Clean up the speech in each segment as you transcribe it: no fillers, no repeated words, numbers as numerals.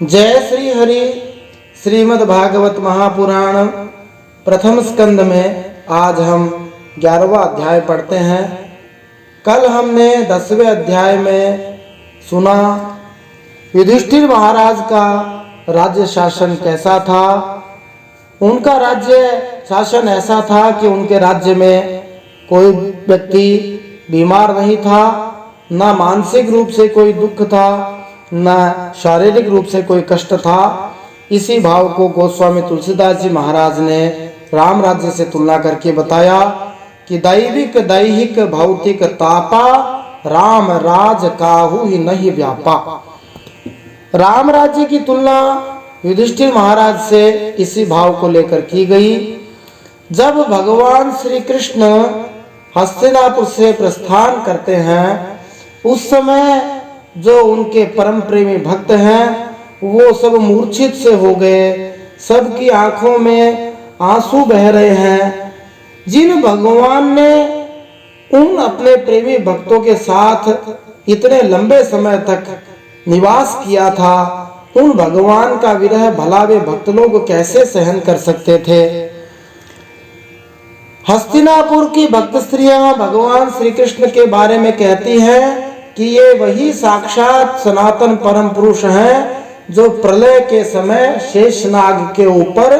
जय श्री हरि। श्रीमद् भागवत महापुराण प्रथम स्कंद में आज हम 11वां अध्याय पढ़ते हैं। कल हमने 10वें अध्याय में सुना युधिष्ठिर महाराज का राज्य शासन कैसा था। उनका राज्य शासन ऐसा था कि उनके राज्य में कोई व्यक्ति बीमार नहीं था, न मानसिक रूप से कोई दुख था, न शारीरिक रूप से कोई कष्ट था। इसी भाव को गोस्वामी तुलसीदास जी महाराज ने राम राज्य से तुलना करके बताया कि दैविक दैहिक भौतिक तापा राम राज काहू ही नहीं व्यापा। राम राज्य की तुलना युधिष्ठिर महाराज से इसी भाव को लेकर की गई। जब भगवान श्री कृष्ण हस्तिनापुर से प्रस्थान करते हैं उस समय जो उनके परम प्रेमी भक्त हैं वो सब मूर्छित से हो गए, सबकी आंखों में आंसू बह रहे हैं। जिन भगवान ने उन अपने प्रेमी भक्तों के साथ इतने लंबे समय तक निवास किया था, उन भगवान का विरह भला वे भक्त लोग कैसे सहन कर सकते थे। हस्तिनापुर की भक्त स्त्रियां भगवान श्री कृष्ण के बारे में कहती हैं कि ये वही साक्षात सनातन परम पुरुष हैं जो प्रलय के समय शेषनाग के ऊपर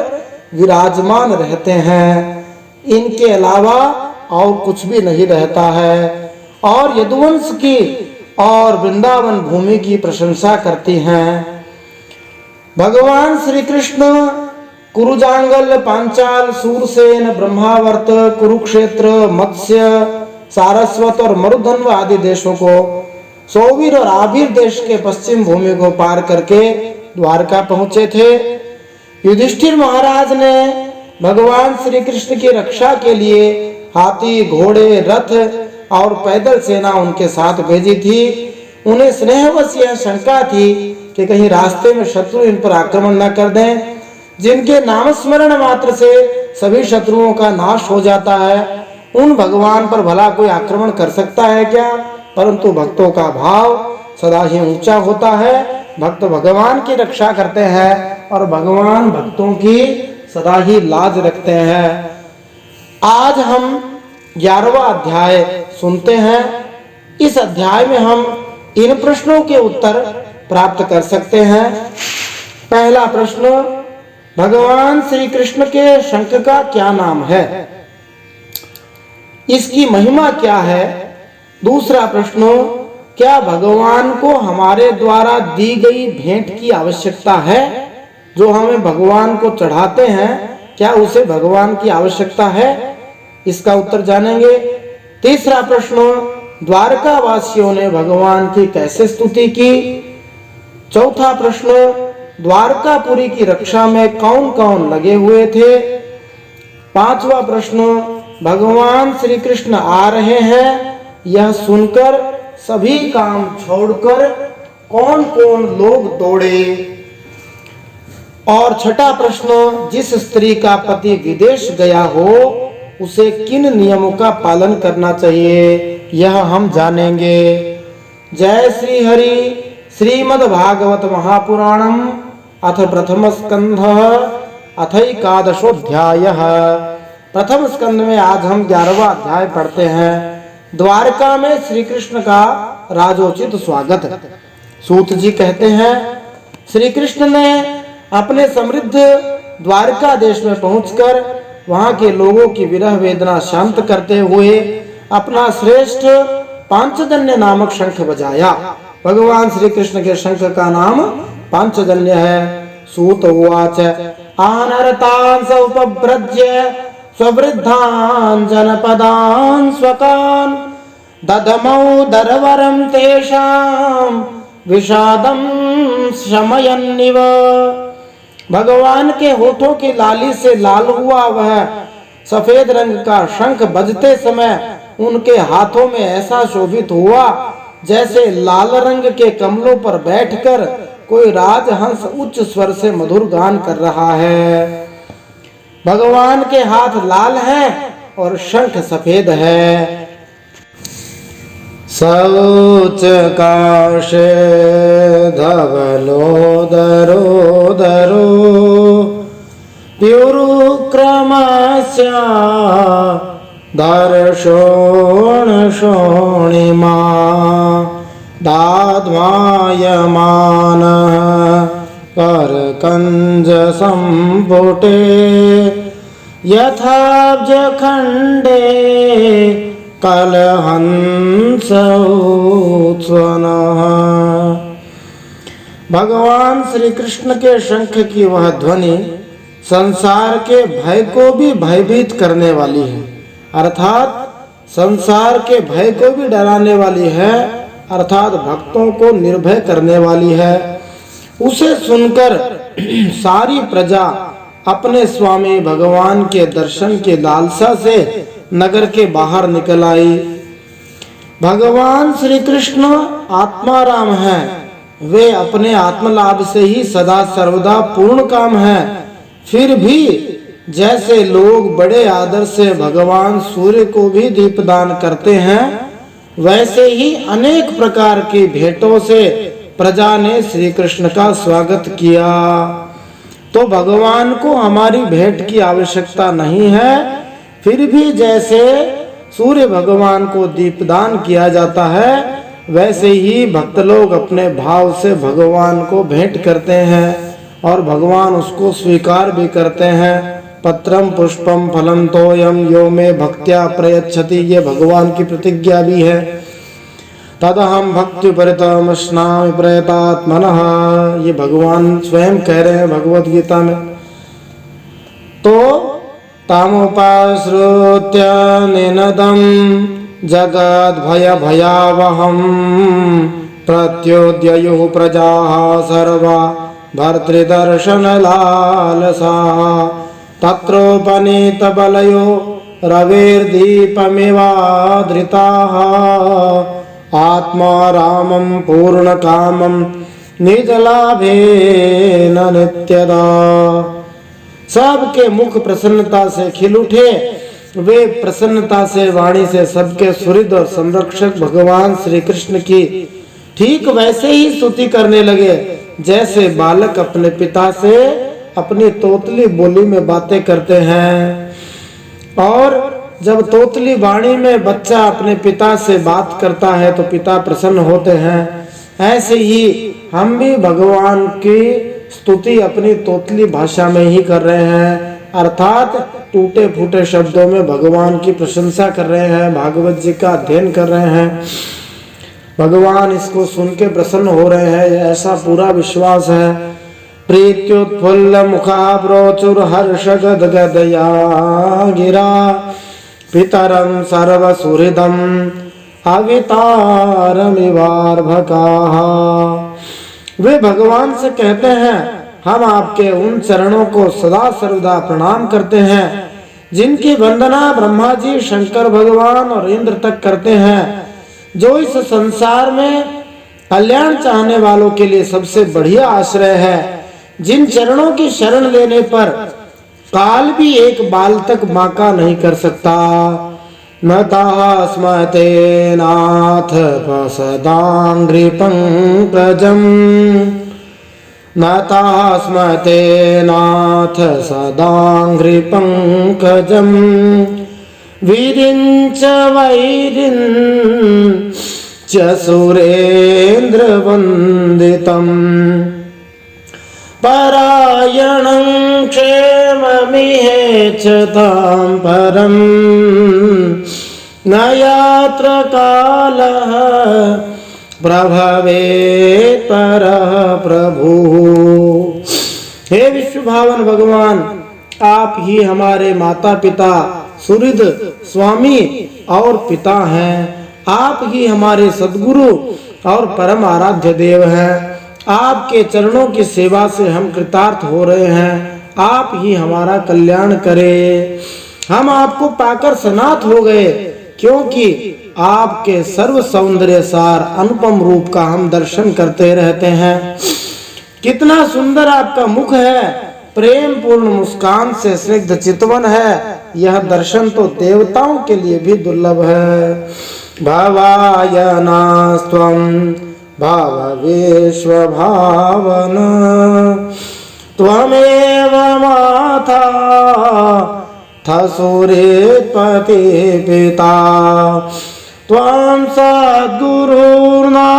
विराजमान रहते हैं। इनके अलावा और कुछ भी नहीं रहता है और यदुवंश की और वृंदावन भूमि की प्रशंसा करती हैं। भगवान श्री कृष्ण कुरुजांगल, पांचाल, सूरसेन, ब्रह्मावर्त, कुरुक्षेत्र, मत्स्य, सारस्वत और मरुधन्व आदि देशों को, सौवीर और आबिर देश के पश्चिम भूमि को पार करके द्वारका पहुंचे थे। युधिष्ठिर महाराज ने भगवान श्री कृष्ण की रक्षा के लिए हाथी, घोड़े, रथ और पैदल सेना उनके साथ भेजी थी। उन्हें स्नेहवश यह शंका थी कि कहीं रास्ते में शत्रु इन पर आक्रमण न कर दें, जिनके नाम स्मरण मात्र से सभी शत्रुओं का नाश हो जाता है। उन भगवान पर भला कोई आक्रमण कर सकता है क्या? परंतु भक्तों का भाव सदा ही ऊंचा होता है। भक्त भगवान की रक्षा करते हैं और भगवान भक्तों की सदा ही लाज रखते हैं। आज हम 11वां अध्याय सुनते हैं। इस अध्याय में हम इन प्रश्नों के उत्तर प्राप्त कर सकते हैं। पहला प्रश्न, भगवान श्री कृष्ण के शंख का क्या नाम है, इसकी महिमा क्या है। दूसरा प्रश्न, क्या भगवान को हमारे द्वारा दी गई भेंट की आवश्यकता है? जो हमें भगवान को चढ़ाते हैं क्या उसे भगवान की आवश्यकता है? इसका उत्तर जानेंगे। तीसरा प्रश्न, द्वारका वासियों ने भगवान की कैसे स्तुति की। चौथा प्रश्न, द्वारकापुरी की रक्षा में कौन कौन लगे हुए थे। पांचवा प्रश्न, भगवान श्री कृष्ण आ रहे हैं यह सुनकर सभी काम छोड़कर कौन कौन लोग दौड़े। और छठा प्रश्न, जिस स्त्री का पति विदेश गया हो उसे किन नियमों का पालन करना चाहिए, यह हम जानेंगे। जय श्री हरि। श्रीमद् भागवत महापुराणम अथ प्रथम स्कंध अथैकादशोऽध्यायः। प्रथम स्कंद में आज हम 11वां अध्याय पढ़ते हैं। द्वारका में श्री कृष्ण का राजोचित स्वागत। सूत जी कहते हैं, श्री कृष्ण ने अपने समृद्ध द्वारका देश में पहुंचकर वहां के लोगों की विरह वेदना शांत करते हुए अपना श्रेष्ठ पांचजन्य नामक शंख बजाया। भगवान श्री कृष्ण के शंख का नाम पांचजन्य है। सूत उवाच, आनरतान् उपव्रज्य स्ववृद्धान् जनपदान् स्वकान् ददमौ दरवरं तेषां विषादं शमयन्निव। भगवान के होठों की लाली से लाल हुआ वह सफेद रंग का शंख बजते समय उनके हाथों में ऐसा शोभित हुआ जैसे लाल रंग के कमलों पर बैठकर कोई राजहंस उच्च स्वर से मधुर गान कर रहा है। भगवान के हाथ लाल हैं और शंख सफेद है। शौच काशे धवलोदरोदरो प्युरुक्रमस्य दर्शोणशोणिमा दाध्मायमानः करकञ्जसम्पुटे यथाब्जखण्डे कलहंस उत्सवनः। भगवान श्री कृष्ण के शंख की वह ध्वनि संसार के भय को भी भयभीत करने वाली है, अर्थात संसार के भय को भी डराने वाली है, अर्थात भक्तों को निर्भय करने वाली है। उसे सुनकर सारी प्रजा अपने स्वामी भगवान के दर्शन के लालसा से नगर के बाहर निकल आई। भगवान श्री कृष्ण आत्माराम हैं, वे अपने आत्मलाभ से ही सदा सर्वदा पूर्ण काम है। फिर भी जैसे लोग बड़े आदर से भगवान सूर्य को भी दीपदान करते हैं, वैसे ही अनेक प्रकार की भेंटों से प्रजा ने श्री कृष्ण का स्वागत किया। तो भगवान को हमारी भेंट की आवश्यकता नहीं है, फिर भी जैसे सूर्य भगवान को दीपदान किया जाता है, वैसे ही भक्त लोग अपने भाव से भगवान को भेंट करते हैं और भगवान उसको स्वीकार भी करते हैं। पत्रम पुष्पम फलम तोयम यो में भक्त्या प्रयच्छति, ये भगवान की प्रतिज्ञा भी है। तदहम भक्ति परितमस्नामि प्रयतात्मनः, ये भगवान स्वयं कह रहे हैं भगवत गीता में। तो तामुपाश्रुत्य निनदं जगद् भय भयावहं प्रत्योद्ययुः प्रजाः सर्वा भर्तृदर्शन लालसाः तत्रोपनीतबलयो रवेर्दीपमिवादृताः आत्मारामं पूर्णकामं निजलाभेन नित्यदा। सबके मुख प्रसन्नता से खिल उठे, वे प्रसन्नता से वाणी से सबके सुहृद और संरक्षक भगवान श्री कृष्ण की ठीक वैसे ही स्तुति करने लगे जैसे बालक अपने पिता से अपनी तोतली बोली में बातें करते हैं। और जब तोतली वाणी में बच्चा अपने पिता से बात करता है तो पिता प्रसन्न होते हैं। ऐसे ही हम भी भगवान की स्तुति अपनी तोतली भाषा में ही कर रहे हैं, अर्थात टूटे फूटे शब्दों में भगवान की प्रशंसा कर रहे हैं, भागवत जी का अध्ययन कर रहे हैं। भगवान इसको सुन के प्रसन्न हो रहे हैं, ऐसा पूरा विश्वास है। प्रीत्युत्फुल्ल मुखा प्रोचुर हर्ष गदगदया गिरा पितरं सर्व सुहृदं अवितारमिवार्भकाः। वे भगवान से कहते हैं, हम आपके उन चरणों को सदा सर्वदा प्रणाम करते हैं जिनकी वंदना ब्रह्मा जी, शंकर भगवान और इंद्र तक करते हैं, जो इस संसार में कल्याण चाहने वालों के लिए सबसे बढ़िया आश्रय है, जिन चरणों की शरण लेने पर काल भी एक बाल तक बांका नहीं कर सकता। नताः स्मते नाथ पसदांघ्रि पंकजं, नताः स्मते नाथ सदांघ्रि पंकजं वीरिंच वैरिं च सुरेंद्र वंदितं परायणं क्षेममिहेच्छतां परं न यात्र कालः प्रभवेत् परः प्रभुः। हे विश्वभावन भगवान, आप ही हमारे माता पिता, सुहृद, स्वामी और पिता हैं। आप ही हमारे सद्गुरु और परम आराध्य देव हैं। आपके चरणों की सेवा से हम कृतार्थ हो रहे हैं। आप ही हमारा कल्याण करें। हम आपको पाकर सनाथ हो गए, क्योंकि आपके सर्व सौंदर्य सार अनुपम रूप का हम दर्शन करते रहते हैं। कितना सुंदर आपका मुख है, प्रेम पूर्ण मुस्कान से स्निग्ध चितवन है। यह दर्शन तो देवताओं के लिए भी दुर्लभ है। भवायनास्त्वं भव विश्वभावन त्वमेव माता थसुरेत्पति पिता त्वं सद्गुरुर्ना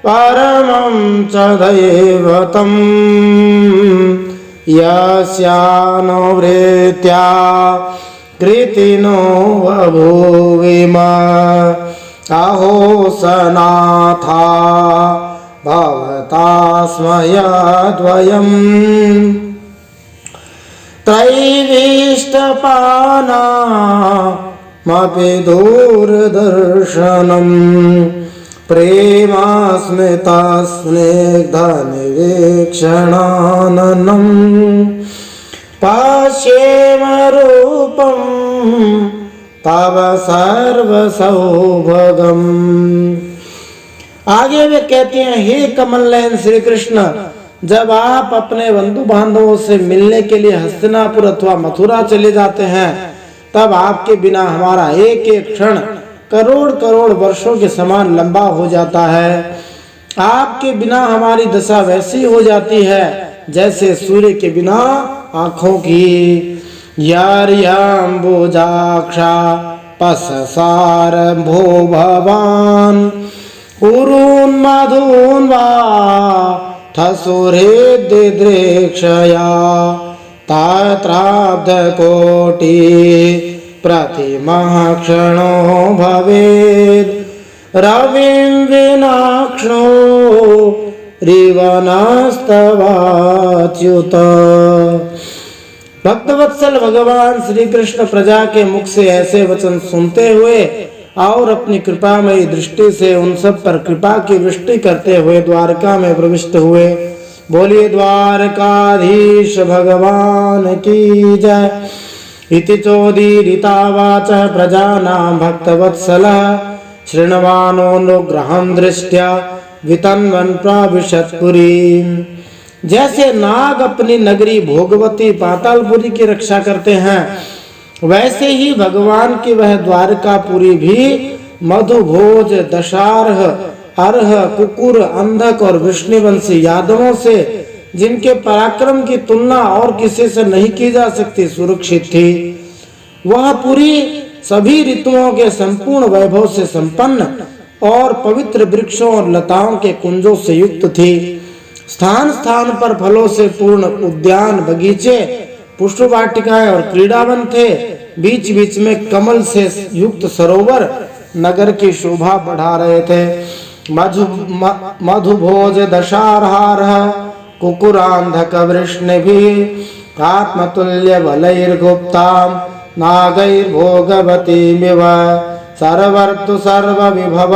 परमं च दैवतं यस्यानुवृत्त्या कृतिनो बभूविम अहो सनाथा भवता स्मयद्वयम् त्रैविष्टपानामपि दूरदर्शनम् प्रेमास्मितास्निग्धनिरीक्षणाननम् पश्येम रूपं तव सर्वसौभगम्। आगे वे कहते हैं, हे कमल नयन श्री कृष्ण, जब आप अपने बंधु बांधवों से मिलने के लिए हस्तिनापुर अथवा मथुरा चले जाते हैं, तब आपके बिना हमारा एक एक क्षण करोड़ करोड़ वर्षों के समान लंबा हो जाता है। आपके बिना हमारी दशा वैसी हो जाती है जैसे सूर्य के बिना आँखों की। यार्याम्बुजाक्षा पससारम्भो भवान् उरुन्मधून् वा थसुहृद्दिदृक्षया तात्राब्धकोटि प्रतिमः क्षणो भवेद् रविं विनाक्ष्णो रिवनस्तवाच्युत। भक्तवत्सल भगवान श्री कृष्ण प्रजा के मुख से ऐसे वचन सुनते हुए और अपनी कृपामयी दृष्टि से उन सब पर कृपा की वृष्टि करते हुए द्वारका में प्रविष्ट हुए। बोलिए द्वारकाधीश भगवान की जय। इति चोदीरितावाच प्रजानां भक्तवत्सलः शृण्वानोऽनुग्रहं दृष्ट्या वितन्वन् प्राविशत्पुरीम्। जैसे नाग अपनी नगरी भोगवती पातालपुरी की रक्षा करते हैं, वैसे ही भगवान की वह द्वारकापुरी भी मधुभोज, दशार्ह, अर्ह, कुकुर, अंधक और विष्णुवंशी यादवों से, जिनके पराक्रम की तुलना और किसी से नहीं की जा सकती, सुरक्षित थी। वह पुरी सभी ऋतुओं के संपूर्ण वैभव से संपन्न और पवित्र वृक्षों और लताओं के कुंजों से युक्त थी। स्थान स्थान पर फलों से पूर्ण उद्यान, बगीचे, पुष्प वाटिकाएं और क्रीड़ावन थे। बीच बीच में कमल से युक्त सरोवर नगर की शोभा बढ़ा रहे थे। मधुभोज दशारहारः कुकुरांधक वृष्णिभिः आत्मतुल्य बलैर्गुप्तां नागैर्भोगवतीमिव सर्वर्तु सर्वविभव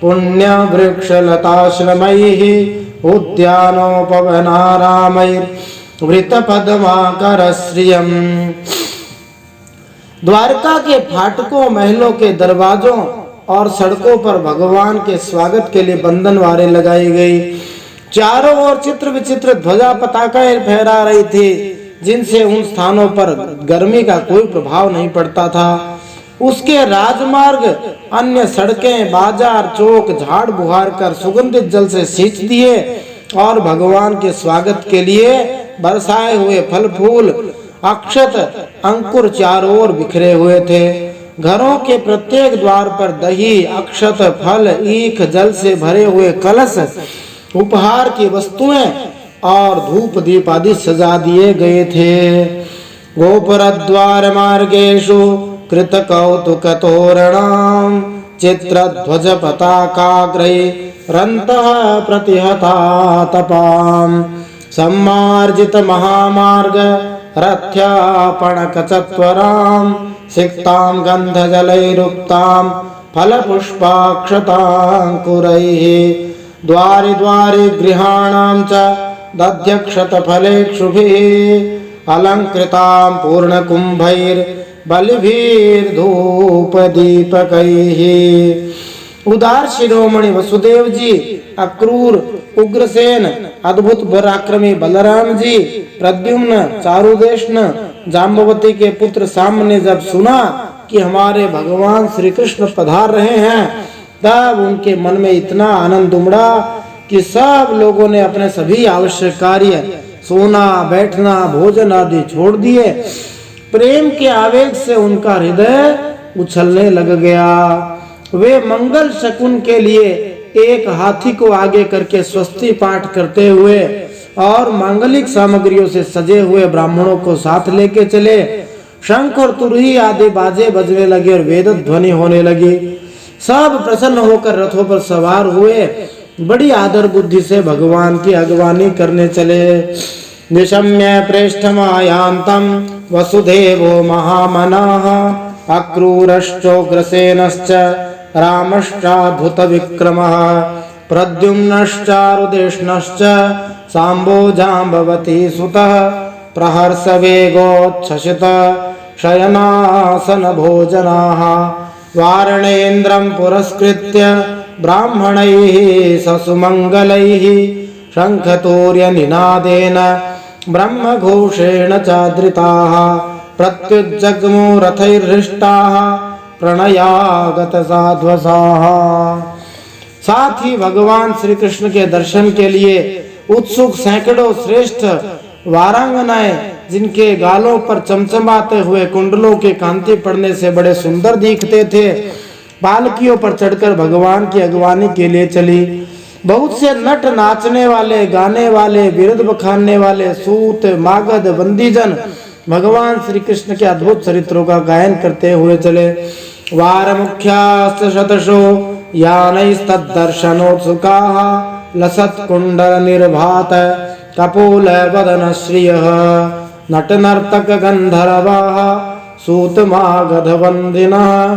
पुण्य वृक्षलताश्रमैः उद्यानोपवनारामैर्वृतपद्माकरश्रियम्। द्वारका के फाटकों, महलों के दरवाजों और सड़कों पर भगवान के स्वागत के लिए बंधनवारें लगाई गई। चारों ओर चित्र विचित्र ध्वजा पताकाएं फहरा रही थी, जिनसे उन स्थानों पर गर्मी का कोई प्रभाव नहीं पड़ता था। उसके राजमार्ग, अन्य सड़कें, बाजार, चौक झाड़ बुहार कर सुगंधित जल से सींच दिए और भगवान के स्वागत के लिए बरसाए हुए फल फूल, अक्षत, अंकुर चारों ओर बिखरे हुए थे। घरों के प्रत्येक द्वार पर दही, अक्षत, फल, ईख, जल से भरे हुए कलश, उपहार की वस्तुएं और धूप दीप आदि सजा दिए गए थे। गोपुरद्वार मार्गेषु कृत कौतुक तोरणाम चित्रध्वज पताकाग्रैरन्तः प्रतिहता तपाम सम्मार्जित महामार्ग रथ्यापणकचत्वरां सिक्तां गन्धजलैरुक्तां फलपुष्पाक्षताङ्कुरैः द्वारि द्वारि गृहाणां च दध्यक्षतफलेक्षुभिः अलङ्कृतां पूर्णकुम्भैर्बलिभिर्धूपदीपकैः। उदार शिरोमणि वसुदेव जी, अक्रूर, उग्रसेन, अद्भुत पराक्रमी बलराम जी, प्रद्युम्न, चारुदेशन, जाम्बवती के पुत्र साम ने जब सुना कि हमारे भगवान श्री कृष्ण पधार रहे हैं, तब उनके मन में इतना आनंद उमड़ा कि सब लोगों ने अपने सभी आवश्यक कार्य, सोना, बैठना, भोजन आदि छोड़ दिए। प्रेम के आवेग से उनका हृदय उछलने लग गया। वे मंगल शकुन के लिए एक हाथी को आगे करके स्वस्ति पाठ करते हुए और मांगलिक सामग्रियों से सजे हुए ब्राह्मणों को साथ लेके चले। शंख और तुरही आदि बाजे बजने लगे और वेद ध्वनि होने लगी। सब प्रसन्न होकर रथों पर सवार हुए, बड़ी आदर बुद्धि से भगवान की अगवानी करने चले। निशम्य प्रेष्ठमायांतम वसुदेवो महामनाः अक्रूरश्चोग्रसेनश्च रामश्चाद्भुत विक्रमः प्रद्युम्नश्चारुदेष्णश्च साम्बो जाम्बवती सुतः प्रहर्ष वेगोच्छसित शयनासन भोजनाः वारणेन्द्रं पुरस्कृत्य ब्राह्मणैः ससुमङ्गलैः शङ्खतूर्य निनादेन ब्रह्मघोषेण चादृताः प्रत्युज्जग्मो रथैर्हृष्टाः प्रणयागत साध्वसाः। साथ ही भगवान श्री कृष्ण के दर्शन के लिए उत्सुक सैकड़ों श्रेष्ठ वारांगनाएं, जिनके गालों पर चमचमाते हुए कुंडलों की कांति पड़ने से बड़े सुंदर दिखते थे, पालकियों पर चढ़कर भगवान की अगवानी के लिए चली। बहुत से नट, नाचने वाले, गाने वाले, बिरद बखानने वाले, सूत, मागध, बंदीजन भगवान श्री कृष्ण के अद्भुत चरित्रों का गायन करते हुए चले। वार मुख्याश्च शतशो यानैस्तद्दर्शनोत्सुकाः लसत् कुंडल निर्भात कपोल वदन श्रियः नट नर्तक गंधर्वाः सूत मागध वंदिनः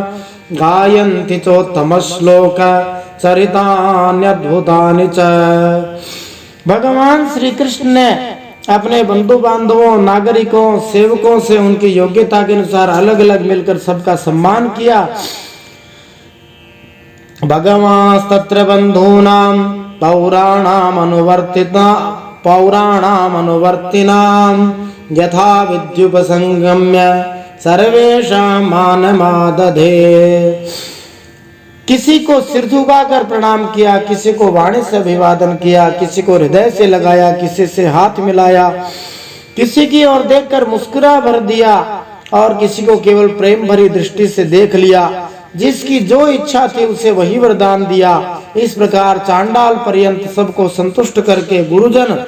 गायन्ति चोत्तम श्लोक चरितान्यद्भुतानि च। भगवान श्री कृष्ण ने अपने बंधु बांधवों, नागरिकों, सेवकों से उनकी योग्यता के अनुसार अलग अलग मिलकर सबका सम्मान किया। भगवांस्तत्र बंधूनां पौराणामनुवर्तिनां यथा विद्युपसंगम्य सर्वेषां मानमादधे। किसी को सिर झुकाकर प्रणाम किया, किसी को वाणी से अभिवादन किया, किसी को हृदय से लगाया, किसी से हाथ मिलाया, किसी की ओर देखकर मुस्कुरा भर दिया और किसी को केवल प्रेम भरी दृष्टि से देख लिया। जिसकी जो इच्छा थी उसे वही वरदान दिया। इस प्रकार चांडाल पर्यंत सबको संतुष्ट करके गुरुजन,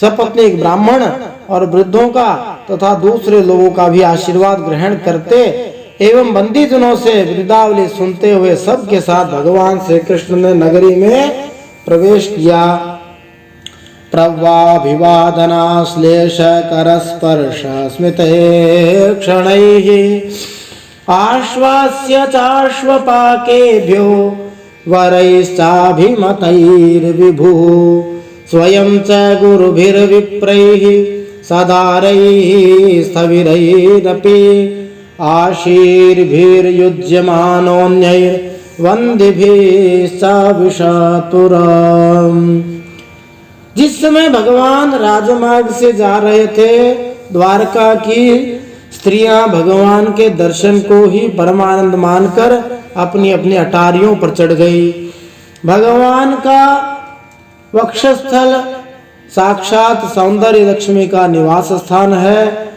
सपत्नीक ब्राह्मण और वृद्धों का तथा दूसरे लोगों का भी आशीर्वाद ग्रहण करते एवं बंदीजनों से वृद्धावली सुनते हुए सबके साथ भगवान श्री कृष्ण ने नगरी में प्रवेश किया। प्रवाभिवादनाश्लेष करस्पर्श स्मिते क्षणैः आश्वास्य चाश्वपाकेभ्यो वरैश्चाभिमतैर्विभुः स्वयं च गुरुभिर्विप्रैः सदारैः स्थविरैरपि आशीर्भिर्युज्यमानोऽन्यैर्वन्दिभिश्चाभिषातुराम्। जिस समय भगवान राजमार्ग से जा रहे थे, द्वारका की स्त्रियां भगवान के दर्शन को ही परमानंद मानकर अपनी अपनी अटारियों पर चढ़ गई। भगवान का वक्षस्थल साक्षात सौंदर्य लक्ष्मी का निवास स्थान है।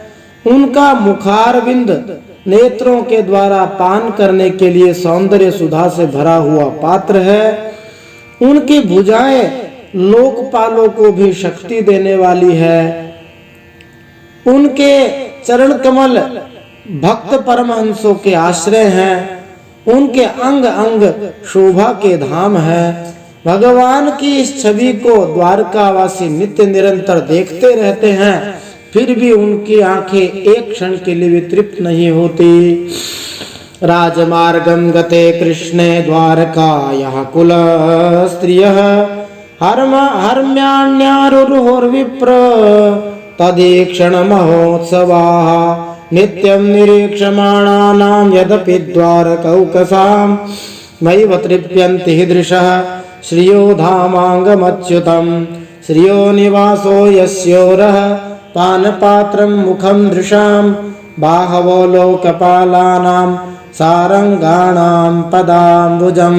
उनका मुखारविंद नेत्रों के द्वारा पान करने के लिए सौंदर्य सुधा से भरा हुआ पात्र है। उनकी भुजाएं लोकपालों को भी शक्ति देने वाली है। उनके चरण कमल भक्त परमहंसों के आश्रय हैं। उनके अंग अंग शोभा के धाम है। भगवान की इस छवि को द्वारकावासी नित्य निरंतर देखते रहते हैं, फिर भी उनकी आंखें एक क्षण के लिए भी तृप्त नहीं होती। राजमार्गं गते कृष्णे द्वारकायाः कुल स्त्रियः हर्म्याण्यारुरुर्विप्र तदीक्षण महोत्सवाः नित्यं निरीक्षमाणानां यदपि द्वारकौकसां नैव तृप्यन्ति दृशः श्रियो धामाङ्गमच्युतं श्रियो निवासो यस्योरः पानपात्रं मुखं दृशां बाहवो लोकपालानां सारंगाणाम पदाम्बुजम।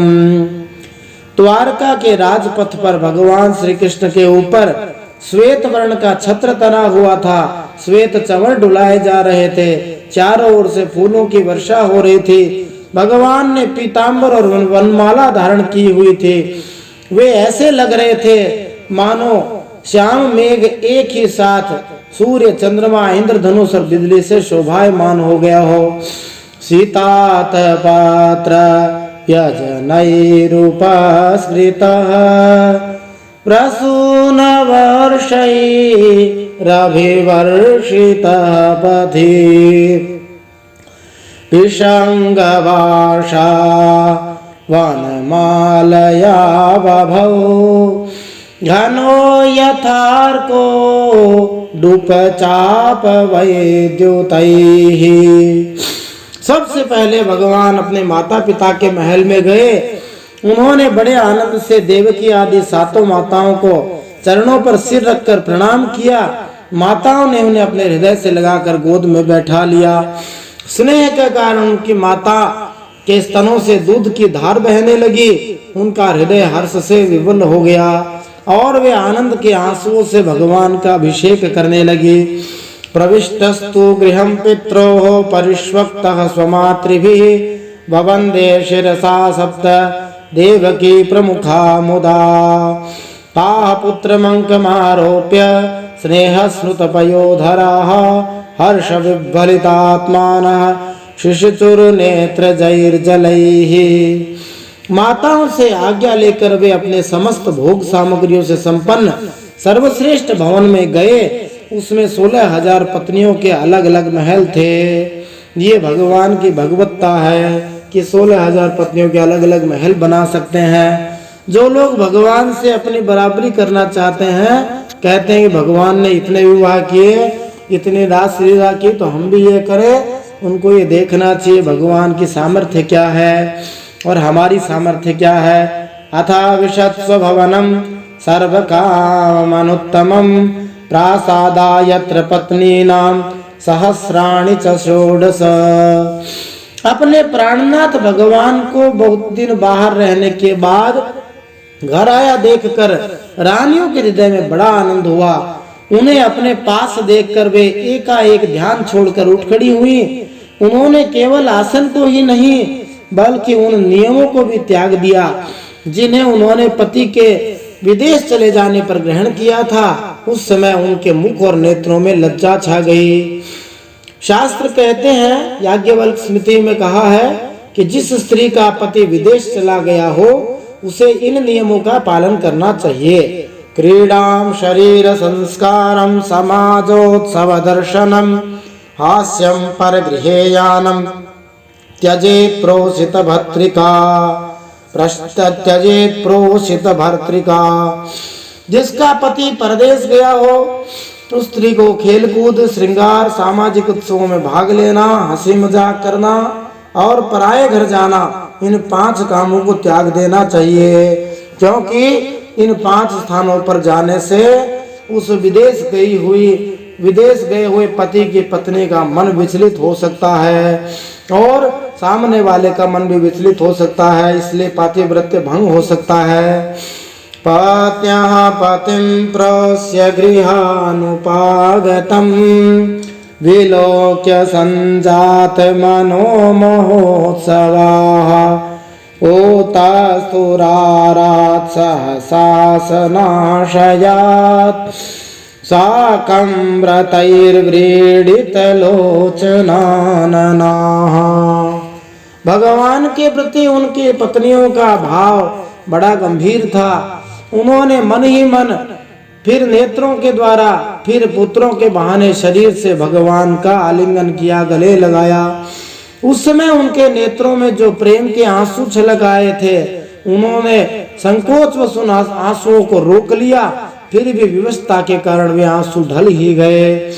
द्वारका के राजपथ पर भगवान श्री कृष्ण के ऊपर श्वेत वर्ण का छत्र तना हुआ था। श्वेत चंवर डुलाए जा रहे थे। चारों ओर से फूलों की वर्षा हो रही थी। भगवान ने पीतांबर और वनमाला धारण की हुई थी। वे ऐसे लग रहे थे मानो श्याम मेघ एक ही साथ सूर्य, चंद्रमा, इंद्रधनुष और बिजली से शोभायमान हो गया हो। सीतात पात्र यजनैरुपस्कृतः प्रसून वर्षैरभिवर्षितः पथि पिशंगवाषा वनमालया बभौ घनो यथार्को डुपचाप वैद्युतैः। सबसे पहले भगवान अपने माता पिता के महल में गए। उन्होंने बड़े आनंद से देवकी आदि सातों माताओं को चरणों पर सिर रखकर प्रणाम किया। माताओं ने उन्हें अपने हृदय से लगाकर गोद में बैठा लिया। स्नेह के कारण उनकी माता के स्तनों से दूध की धार बहने लगी। उनका हृदय हर्ष से विवल हो गया और वे आनंद के आंसुओं से भगवान का अभिषेक करने लगी। प्रविष्टस्तु गृहं पित्रोः परिष्वक्तः स्वमातृभिः भवन्दे शिरसा सप्त देवकी प्रमुखा मुदा ताः पुत्रमङ्कमारोप्य स्नेहस्नुतपयोधराः हर्षविह्वलितात्मानः शिशुचुर्नेत्रजैर्जलैः। माताओं से आज्ञा लेकर वे अपने समस्त भोग सामग्रियों से संपन्न सर्वश्रेष्ठ भवन में गए। उसमें 16,000 पत्नियों के अलग अलग महल थे। ये भगवान की भगवत्ता है कि 16,000 पत्नियों के अलग अलग महल बना सकते हैं। जो लोग भगवान से अपनी बराबरी करना चाहते हैं, कहते हैं कि भगवान ने इतने विवाह किए, इतनी रास लीला की, तो हम भी ये करें। उनको ये देखना चाहिए भगवान की सामर्थ्य क्या है और हमारी सामर्थ्य क्या है। अथा विशत्स्व भवनम सर्वकामनुत्तमम प्रासादा यत्र पत्नीनां सहस्राणि च षोडश। अपने प्राणनाथ भगवान को बहुत दिन बाहर रहने के बाद घर आया देखकर रानियों के हृदय में बड़ा आनंद हुआ। उन्हें अपने पास देखकर वे एकाएक ध्यान छोड़कर उठ खड़ी हुई। उन्होंने केवल आसन को ही नहीं बल्कि उन नियमों को भी त्याग दिया जिन्हें उन्होंने पति के विदेश चले जाने पर ग्रहण किया था। उस समय उनके मुख और नेत्रों में लज्जा छा गई। शास्त्र कहते हैं, याज्ञवल्क्य स्मृति में कहा है कि जिस स्त्री का पति विदेश चला गया हो उसे इन नियमों का पालन करना चाहिए। क्रीडाम शरीर संस्कारम समाजोत्सव दर्शनम हास्यम परगृहेयानम त्यजेत प्रोषित भर्तृका त्यजेत प्रोषित भर्तृका। जिसका पति परदेश गया हो उस स्त्री को खेलकूद, श्रृंगार, सामाजिक उत्सवों में भाग लेना, हंसी मजाक करना और पराये घर जाना, इन 5 कामों को त्याग देना चाहिए। क्योंकि इन 5 स्थानों पर जाने से उस विदेश गए हुए पति की पत्नी का मन विचलित हो सकता है और सामने वाले का मन भी विचलित हो सकता है। इसलिए पातिव्रत्य भंग हो सकता है। पत्न्याः पतिं प्रोष्य गृहानुपागतं विलोक्य संजात मनो महोत्सवाः ओतास्तुरारात् सहसासनाशयात् साकं व्रतैर्व्रीडितलोचनाननाः। भगवान के प्रति उनकी पत्नियों का भाव बड़ा गंभीर था। उन्होंने मन ही मन फिर नेत्रों के द्वारा फिर पुत्रों के बहाने शरीर से भगवान का आलिंगन किया, गले लगाया। उस समय उनके नेत्रों में जो प्रेम के आंसू छलक आए थे उन्होंने संकोच व आंसुओं को रोक लिया। फिर भी विवशता के कारण वे आंसू ढल ही गए।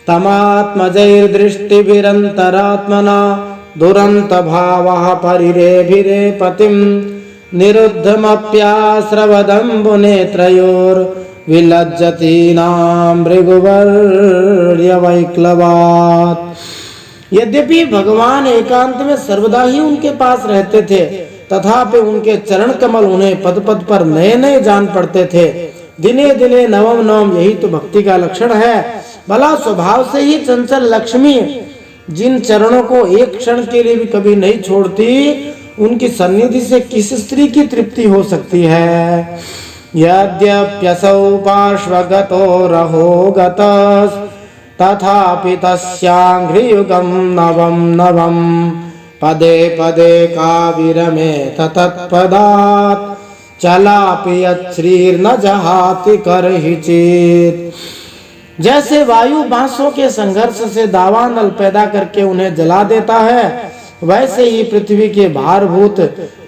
तमात्मजैर्दृष्टिभिरन्तरात्मना दुरंत भावः परिरेभिरे पतिं निरुद्धमप्यास्रवदम्बुनेत्रयोर् विलज्जतीनां भृगुवर्यवैक्लवात्। यद्यपि भगवान एकांत में सर्वदा ही उनके पास रहते थे, तथापि उनके चरण कमल उन्हें पद पद पर नए नए जान पड़ते थे। दिने दिने नवम नवम, यही तो भक्ति का लक्षण है। भला स्वभाव से ही चंचल लक्ष्मी जिन चरणों को एक क्षण के लिए भी कभी नहीं छोड़ती, उनकी सन्निधि से किस स्त्री की तृप्ति हो सकती है। यद्यप्यसौ पार्श्वगतो रहो गतस् तथापि तस्याङ्घ्रियुगं नवं नवं पदे पदे काविरमे तत्पदात् चलापि यच्छ्रीर्न जहाति करहिचित्। जैसे वायु बांसों के संघर्ष से दावानल पैदा करके उन्हें जला देता है, वैसे ही पृथ्वी के भारभूत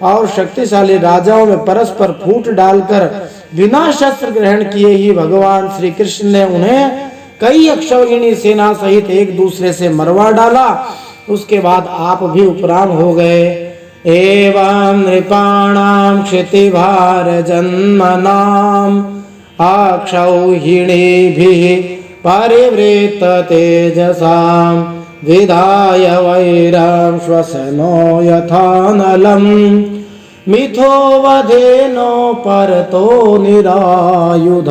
और शक्तिशाली राजाओं में परस्पर फूट डालकर बिना शस्त्र ग्रहण किए ही भगवान श्री कृष्ण ने उन्हें कई अक्षौहिणी सेना सहित एक दूसरे से मरवा डाला। उसके बाद आप भी उपराम हो गए। एवं नृपाणां क्षितिभार जन्मनां अक्षौहिणीभिः परिवृत्त तेजसां विधाय वैरं श्वसनो यथानलं मिथो वधेनो परतो निरायुध।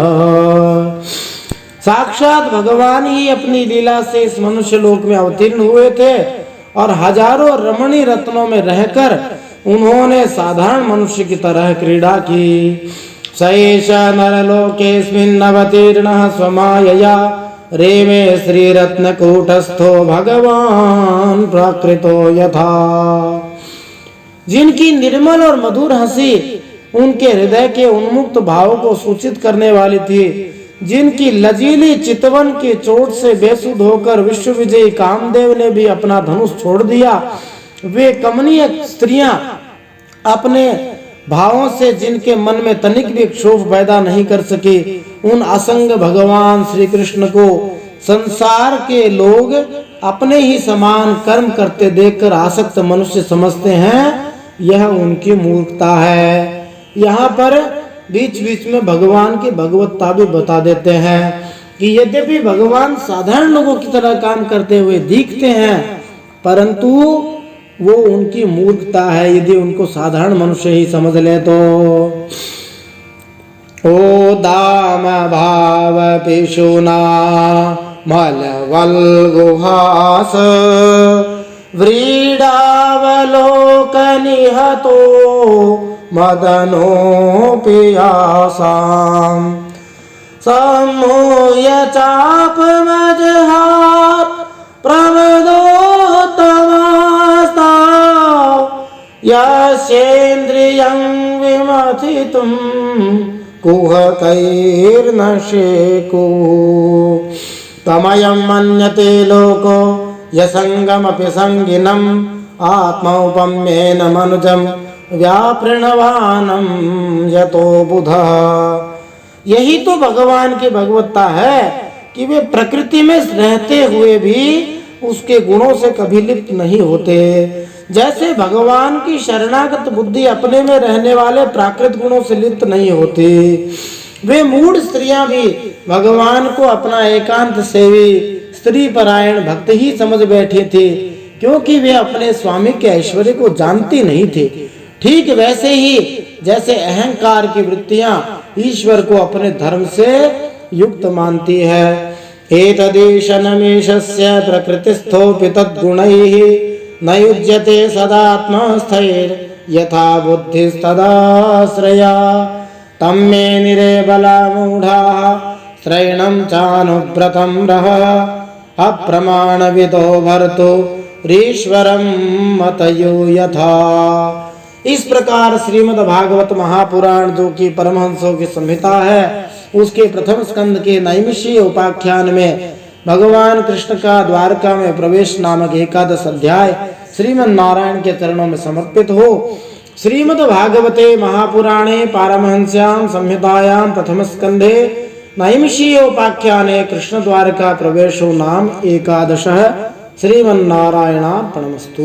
साक्षात भगवान ही अपनी लीला से इस मनुष्य लोक में अवतीर्ण हुए थे और हजारों रमणीय रत्नों में रहकर उन्होंने साधारण मनुष्य की तरह क्रीड़ा की। सैष नरलोकेऽस्मिन् अवतीर्णः स्वमायया रेमे श्रीरत्नकूटस्थो भगवान प्रकृतो यथा। जिनकी निर्मल और मधुर हंसी उनके हृदय के उन्मुक्त भाव को सूचित करने वाली थी, जिनकी लजीली चितवन की चोट से बेसुध होकर विश्व विजयी कामदेव ने भी अपना धनुष छोड़ दिया, वे कमनीय स्त्रियां अपने भावों से जिनके मन में तनिक भी क्षोभ पैदा नहीं कर सकी, उन असंग भगवान श्री कृष्ण को संसार के लोग अपने ही समान कर्म करते देखकर आसक्त मनुष्य समझते हैं। यह उनकी मूर्खता है। यहाँ पर बीच बीच में भगवान की भगवत्ता भी बता देते हैं कि यद्यपि भगवान साधारण लोगों की तरह काम करते हुए दिखते हैं, परंतु वो उनकी मूर्खता है यदि उनको साधारण मनुष्य ही समझ ले तो। ओ दाम भाव पिशुना मलवल गुहास व्रीडावलोक निहतो मदनो पियासाम सम्मूय चाप मजहात प्रमदोत्तमास्ताव यस्येन्द्रियं विमथितुं कुहकैर्न शेको तमयं मन्यते लोको यसंगमपि संगिनम् आत्मौपम्येन मनुजं व्याप्रणवानं यतो बुधः। यही तो भगवान की भगवत्ता है कि वे प्रकृति में रहते हुए भी उसके गुणों से कभी लिप्त नहीं होते। जैसे भगवान की शरणागत बुद्धि अपने में रहने वाले प्राकृत गुणों से लिप्त नहीं होती, वे मूढ़ स्त्रियां भी भगवान को अपना एकांत सेवी स्त्री परायण भक्त ही समझ बैठी थी, क्योंकि वे अपने स्वामी के ऐश्वर्य को जानती नहीं थी। ठीक वैसे ही जैसे अहंकार की वृत्तियां ईश्वर को अपने धर्म से युक्त मानती है। एतदीशनमीशस्य प्रकृतिस्थोऽपि तद्गुणैः न युज्यते सदात्मस्थैर् यथा बुद्धिस्तदाश्रया तं मे निरे बला मूढाः श्रैणं चानुव्रतं रहः अप्रमाणविदो भर्तु ईश्वरं मतयो यथा। इस प्रकार श्रीमद् भागवत महापुराण, जो कि परमहंसों की संहिता है, उसके प्रथम स्कंद के नैमिषीय उपाख्यान में भगवान कृष्ण का द्वारका में प्रवेश नामक 11 अध्याय श्रीमद् नारायण के चरणों में समर्पित हो। श्रीमद् भागवते महापुराणे पारमहंस्यां संहितायां प्रथम स्कंधे नैमिषीय उपाख्याने कृष्ण द्वारका प्रवेशो नाम 11। श्रीमन्नारायणार्पणमस्तु।